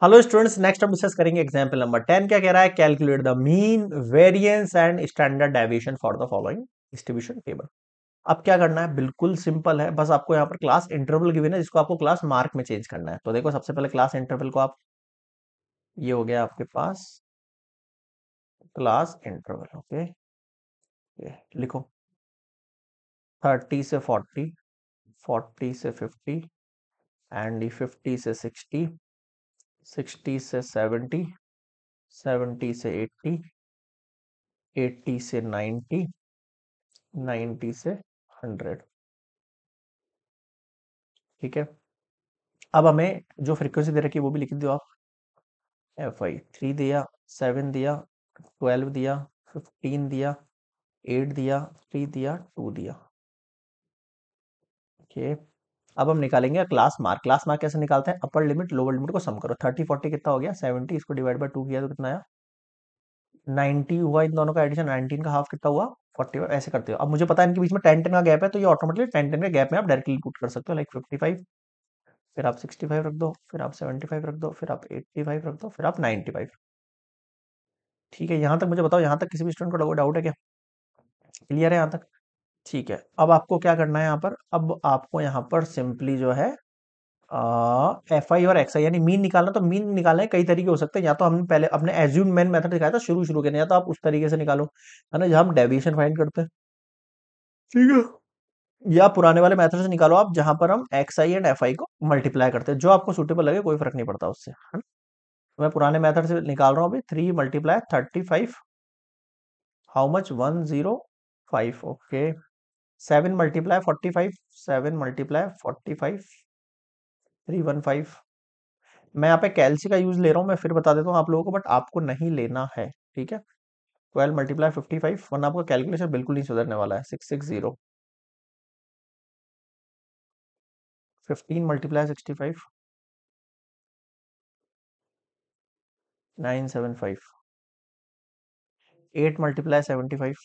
Hello students, next हम discuss करेंगे example number 10। क्या कह रहा है? Calculate the mean variance and standard deviation for the following distribution table. अब क्या करना है? बिल्कुल सिंपल है, बस आपको यहाँ पर क्लास इंटरवल गिवन है जिसको आपको क्लास मार्क में चेंज करना है। तो देखो, सबसे पहले क्लास इंटरवल को आप, ये हो गया आपके पास क्लास इंटरवल। ओके, लिखो 30 से 40, 40 से 50 एंड 50 से 60, 60 से 70, 70 से 80, 80 से 90, 90 से 100। ठीक है, अब हमें जो फ्रीक्वेंसी दे रखी है वो भी लिख दो आप। एफ आई 3 दिया, 7 दिया, 12 दिया, 15 दिया, 8 दिया, 3 दिया, 2 दिया। ओके, अब हम निकालेंगे क्लास मार्क। क्लास मार्क कैसे निकालते हैं? अपर लिमिट लोअर लिमिट को सम करो। 30 40 कितना हो गया? 70। इसको डिवाइड बाय 2 किया तो कितना आया? 90 हुआ। इन दोनों का एडिशन 19 का हाफ कितना हुआ? 40। ऐसे करते हो। अब मुझे पता है इनके बीच में 10 10 का गैप है, तो ये ऑटोमेटिकली 10 10 के गैप में आप डायरेक्टली पुट कर सकते हो। लाइक 55, फिर आप 65 रख दो, फिर आप 75 रख दो, फिर आप 85 रख दो, फिर आप 95। ठीक है, यहाँ तक मुझे बताओ, यहाँ तक किसी भी स्टूडेंट को डाउट है क्या? क्लियर है यहाँ तक? ठीक है, अब आपको क्या करना है यहाँ पर? अब आपको यहाँ पर सिंपली जो है एफ आई और एक्स आई यानी मीन निकालना। तो मीन निकालने के कई तरीके हो सकते हैं। या तो हमने पहले अपने एज्यूम मेन मेथड दिखाया था शुरू शुरू के, या तो आप उस तरीके से निकालो, है ना, जहाँ हम डेविएशन फाइंड करते हैं। ठीक है, या पुराने वाले मेथड से निकालो आप, जहां पर हम x I and F I को मल्टीप्लाई करते हैं। जो आपको सुटेबल लगे, कोई फर्क नहीं पड़ता उससे, है ना। तो मैं पुराने मेथड से निकाल रहा हूँ अभी। 3 multiply 35, how much? 105। Okay, 7 multiply 45, 7 multiply 45, 315। मैं यहाँ पे कैलसी का यूज ले रहा हूँ, मैं फिर बता देता हूँ आप लोगों को, बट आपको नहीं लेना है। ठीक है, 12 मल्टीप्लाई 55, वरना आपका कैलकुलेशन बिल्कुल नहीं सुधरने वाला है। 660। 15 multiply 65, 975। 8 multiply 75,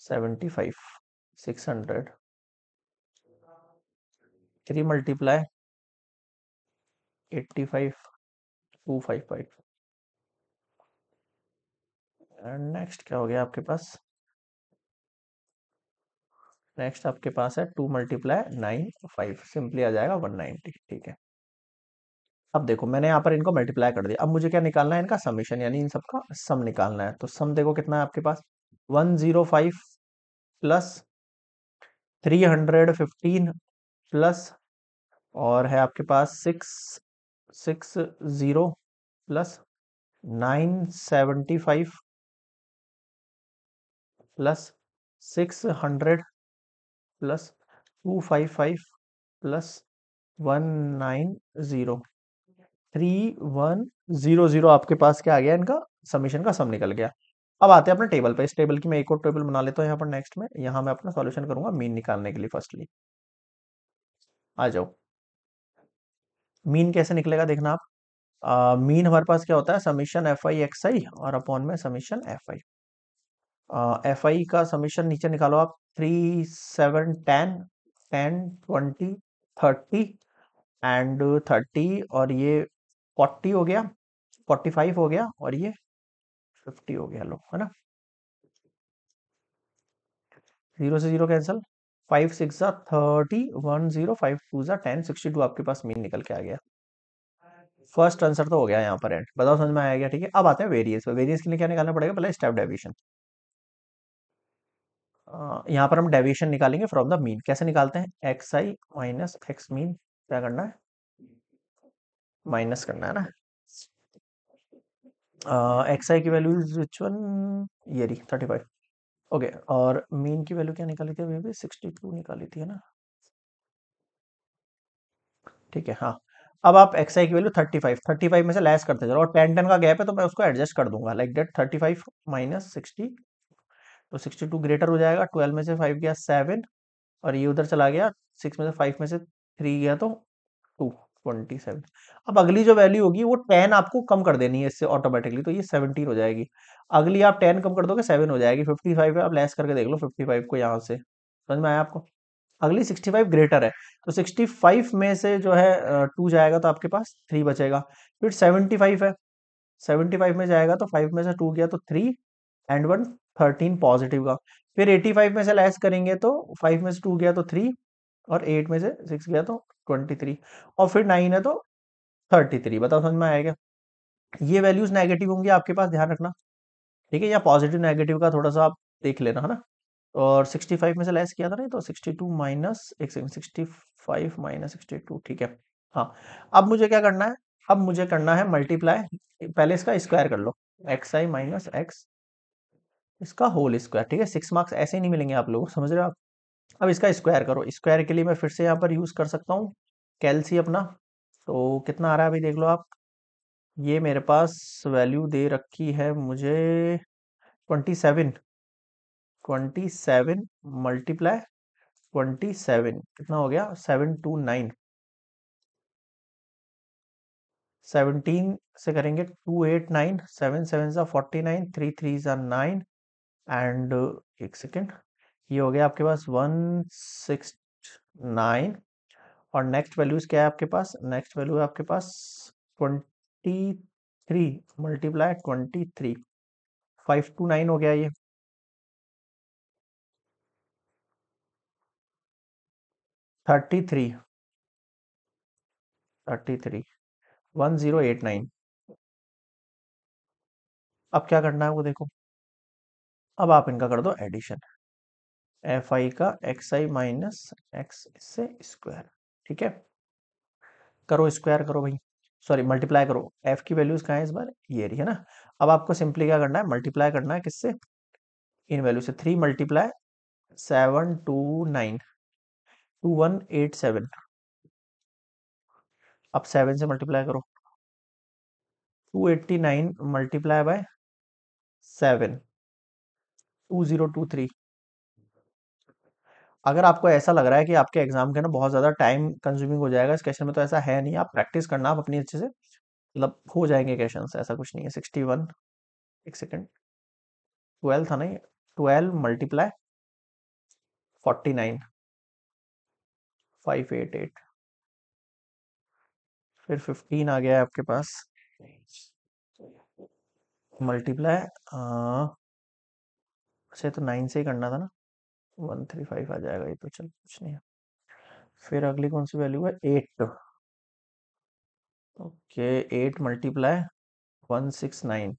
75, 600। 3 multiply 85, 255। And next क्या हो गया आपके पास? नेक्स्ट आपके पास है 2 मल्टीप्लाई 9 5, सिंपली आ जाएगा 190। ठीक है, अब देखो मैंने यहाँ पर इनको मल्टीप्लाई कर दिया। अब मुझे क्या निकालना है? इनका समीशन, यानी इन सबका सम निकालना है। तो सम देखो कितना है आपके पास? 105 प्लस 315 प्लस, और है आपके पास 660 प्लस 975 प्लस 600 प्लस 255 प्लस 190, 3100 आपके पास क्या आ गया? इनका समीशन का सम निकल गया। अब आते हैं अपने टेबल पे। इस टेबल की मैं एक और टेबल बना लेता हूँ यहाँ पर नेक्स्ट में। यहाँ मैं अपना सॉल्यूशन करूंगा मीन निकालने के लिए। फर्स्टली आ जाओ, मीन कैसे निकलेगा देखना आप। मीन हमारे पास क्या होता है? समीशन एफ आई एक्स आई और अपॉन में summation F I. F I का समीशन नीचे निकालो आप। 3 7 10, 10 20 30 एंड 30, और ये 40 हो गया, 45 हो गया, और ये 50 हो गया। लो, है ना, 0 से 0 कैंसिल। 5 6 जा 30, 1 0, 5 2 जा 10, 62 आपके पास मीन निकल के आ गया। फर्स्ट आंसर तो हो गया यहाँ पर एंड। बताओ समझ में आया गया? ठीक है, अब आते हैं वेरिएंस। वेरिएंस के लिए क्या निकालना पड़ेगा? पहले स्टेप डेविएशन। यहाँ पर हम डेविएशन निकालेंगे फ्रॉम द मीन। कैसे निकालते हैं? एक्स आई माइनस एक्स मीन। क्या करना है? माइनस करना है ना। एक्स आई की वैल्यू इज विच वन? ये रही 35। ओके, और मीन की वैल्यू क्या निकाली थी अभी? अभी 62 निकाली थी, है ना। ठीक है, हाँ। अब आप एक्स आई की वैल्यू 35, 35 में से लेस करते चलो, और 10 10 का गैप है तो मैं उसको एडजस्ट कर दूंगा। लाइक डेट 35 माइनस 60, तो 62 ग्रेटर हो जाएगा। 12 में से 5 गया 7, और ये उधर चला गया। 6 में से 5 में से 3 गया तो 2, 27। अब अगली जो वैल्यू होगी वो 10 आपको कम कर देनी है इससे ऑटोमेटिकली, तो ये 17 हो जाएगी। अगली आप 10 कम कर दोगे 7 हो जाएगी। 55 है, आप लेस करके देख लो 55 को यहाँ से। समझ में आया आपको? अगली 65 ग्रेटर है, तो 65 में से जो है 2 जाएगा तो आपके पास 3 बचेगा। फिर 75 है, 75 में जाएगा तो 5 में से 2 गया तो 3 एंड 1 13 पॉजिटिव का। फिर 85 में से लेस करेंगे तो 5 में से 2 गया तो 3 और 8 में से 6 गया तो 23 और फिर 9 है तो 33। बताओ समझ में आएगा? ये वैल्यूज नेगेटिव होंगी आपके पास, ध्यान रखना। ठीक है, या पॉजिटिव नेगेटिव का थोड़ा सा आप देख लेना, है ना। और 65 में से लेस किया था नहीं, तो 62 माइनस एक सेकंड 65 माइनस 62, ठीक है। हाँ, अब मुझे क्या करना है? अब मुझे करना है मल्टीप्लाई, पहले इसका स्क्वायर कर लो, एक्स आई माइनस एक्स इसका होल स्क्वायर। ठीक है, 6 मार्क्स ऐसे ही नहीं मिलेंगे आप लोगों को, समझ रहे हो आप? अब इसका स्क्वायर करो, स्क्वायर के लिए मैं फिर से यहाँ पर यूज कर सकता हूँ कैलसी अपना। तो कितना आ रहा है अभी देख लो आप। ये मेरे पास वैल्यू दे रखी है मुझे 27। 27 मल्टीप्लाई 27 कितना हो गया? 729। 17 से करेंगे 289, 7 7 सा 49, 3 3 सा 9 एंड एक सेकेंड, ये हो गया आपके पास 169। और नेक्स्ट वैल्यूज क्या है आपके पास? नेक्स्ट वैल्यू है आपके पास 23 मल्टीप्लाई 23, 529 हो गया ये। 33, 33, 1089। अब क्या करना है वो देखो। अब आप इनका कर दो एडिशन, एफ आई का एक्स आई माइनस एक्स इससे स्क्वायर। ठीक है, करो स्क्वायर करो भाई, सॉरी मल्टीप्लाई करो। एफ की वैल्यूज कहाँ है इस बार? ये रही है ना। अब आपको सिंपली क्या करना है? मल्टीप्लाई करना है किससे? इन वैल्यू से। 3 मल्टीप्लाई 729, 2187। अब 7 से मल्टीप्लाई करो, 289 मल्टीप्लाई बाय 7, 2023। अगर आपको ऐसा लग रहा है कि आपके एग्जाम के ना बहुत ज्यादा टाइम कंज्यूमिंग हो जाएगा इस क्वेश्चन में, तो ऐसा है नहीं। आप प्रैक्टिस करना आप अपनी अच्छे से, मतलब हो जाएंगे क्वेश्चन, ऐसा कुछ नहीं है। 61, एक सेकेंड, 12 था नहीं, 12 मल्टीप्लाई 49, 588, फिर 15 आ गया है आपके पास मल्टीप्लाई, अच्छा तो 9 से ही करना था ना, 135 आ जाएगा ये तो, चल कुछ नहीं है। फिर अगली कौन सी वैल्यू है? 8। Okay, 8 multiply 169,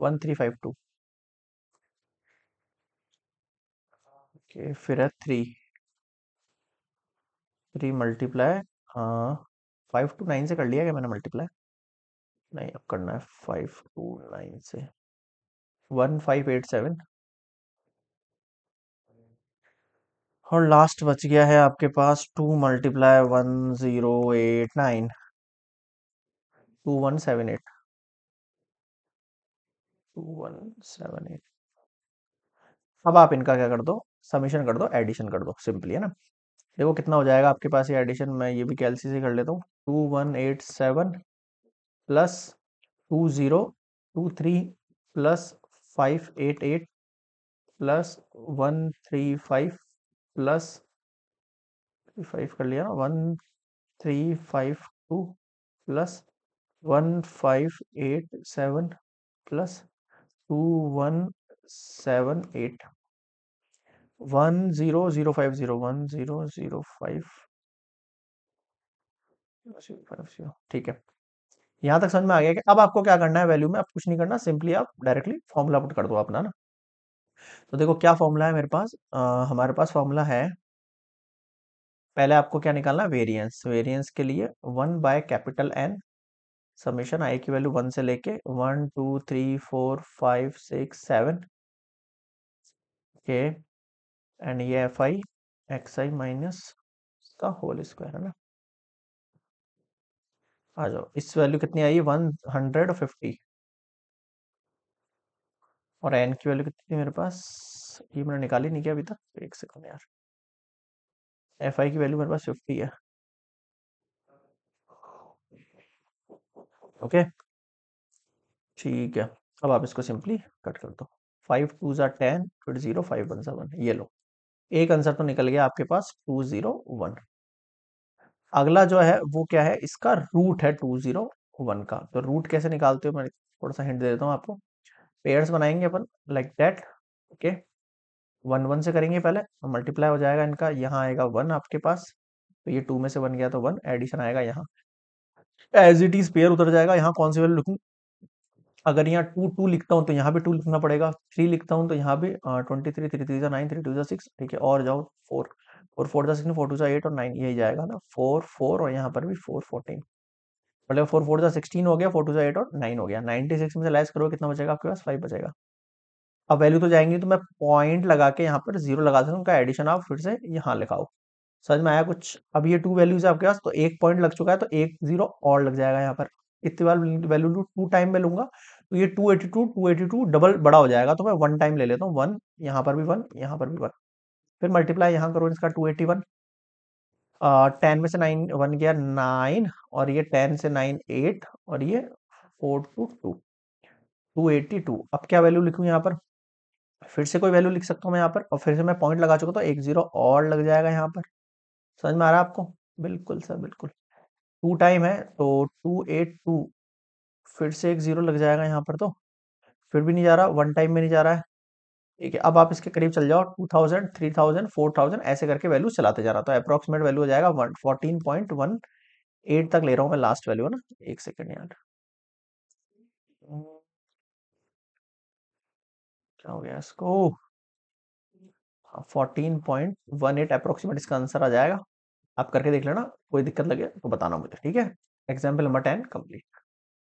1352। ओके, फिर है 3, 3 मल्टीप्लाई, हाँ 529 से कर लिया क्या मैंने मल्टीप्लाई? नहीं, अब करना है 529 से, 1587। और लास्ट बच गया है आपके पास 2 मल्टीप्लाई 1089, 2178, 2178। अब आप इनका क्या कर दो? समीशन कर दो, एडिशन कर दो, सिंपली है ना। देखो कितना हो जाएगा आपके पास ये एडिशन, मैं ये भी कैलसी से कर लेता हूँ। 2187 प्लस 2023 प्लस 588 प्लस 135 प्लस 5 कर लिया, 1352 प्लस 1587 प्लस 2178, 10050, 1005, ठीक है। यहाँ तक समझ में आ गया कि अब आपको क्या करना है वैल्यू में? अब कुछ नहीं करना, सिंपली आप डायरेक्टली फॉर्मूला पुट कर दो अपना ना। तो देखो क्या फॉर्मूला है मेरे पास, हमारे पास फॉर्मूला है, पहले आपको क्या निकालना है? वेरिएंस। वेरिएंस के लिए 1/कैपिटल N समेशन आई की वैल्यू 1 से लेके 1 2 3 4 5 6 7 के, एंड ये F I x I minus का होल स्क्वायर है ना। आ जाओ, इस वैल्यू कितनी आई? 150। और एन की वैल्यू कितनी थी मेरे पास? ये मैंने निकाली नहीं क्या अभी तक? एक सेकंड यार, एफ आई की वैल्यू मेरे पास 50 है। ओके, ठीक है। अब आप इसको सिंपली कट कर दो, 5 2 ज़ा 10, फिर 0 5 1 ज़ा 1, ये लो। एक आंसर तो निकल गया आपके पास 201। अगला जो है वो क्या है, इसका रूट है 201 का। तो रूट कैसे निकालते हो, मैं थोड़ा सा हिंट दे देता हूँ आपको। पेयर्स बनाएंगे अपन like that. Okay, one one से करेंगे पहले, मल्टीप्लाई हो जाएगा इनका, यहाँ आएगा वन आपके पास, तो ये टू में से वन गया तो वन, एडिशन आएगा यहाँ, एज इट इज पेयर उतर जाएगा। यहाँ कौन सी वैल्यू लिखूं, अगर यहाँ टू टू लिखता हूँ तो यहाँ भी टू लिखना पड़ेगा, थ्री लिखता हूँ तो यहाँ भी 23, थ्री थ्री जा नाइन, थ्री टू जा सिक्स, ठीक है, और जाओ फोर, फोर फोर जा सिक्स, फोर टू जा एट और नाइन, यही जाएगा ना, फोर फोर, और यहाँ पर भी फोर 14, मतलब फोर फोर जा 16 हो गया, फोर टू जा एट और नाइन हो गया। 96 में से लेस करो कितना बचेगा आपके पास, फाइव बचेगा। अब वैल्यू तो जाएंगी, तो मैं पॉइंट लगा के यहाँ पर जीरो लगा सकता हूँ, उनका एडिशन आप फिर से यहाँ लिखाओ। समझ में आया कुछ। अब ये टू वैल्यूज है आपके पास, तो एक पॉइंट लग चुका है, तो एक जीरो और लग जाएगा यहाँ पर। इतनी बार वैल्यू टू टाइम में लूंगा तो ये 282 डबल बड़ा हो जाएगा, तो मैं वन टाइम ले लेता हूँ, वन, यहाँ पर भी वन, यहाँ पर भी वन, फिर मल्टीप्लाई यहाँ करो इसका 281। 10 में से नाइन वन गया नाइन, और ये 10 से नाइन एट, और ये 4 टू 282। अब क्या वैल्यू लिखूं यहाँ पर, फिर से कोई वैल्यू लिख सकता हूँ मैं यहाँ पर, और फिर से मैं पॉइंट लगा चुका, तो एक जीरो और लग जाएगा यहाँ पर। समझ में आ रहा है आपको, बिल्कुल सर बिल्कुल। टू टाइम है तो 282, फिर से एक जीरो लग जाएगा यहाँ पर, तो फिर भी नहीं जा रहा, वन टाइम में नहीं जा रहा है। ठीक है, अब आप इसके करीब चल जाओ, 2000, 3000, 4000 ऐसे करके वैल्यू चलाते जा रहा, तो अप्रोक्सीमेट वैल्यू हो जाएगा 14.18 तक ले रहा हूँ मैं, लास्ट वैल्यू है ना, एक सेकेंड यार। क्या हो गया इसको, 14.18 अप्रोक्सीमेट इसका आंसर आ जाएगा। आप करके देख लेना, कोई दिक्कत लगे तो बताना मुझे, ठीक है। Example number 10 complete.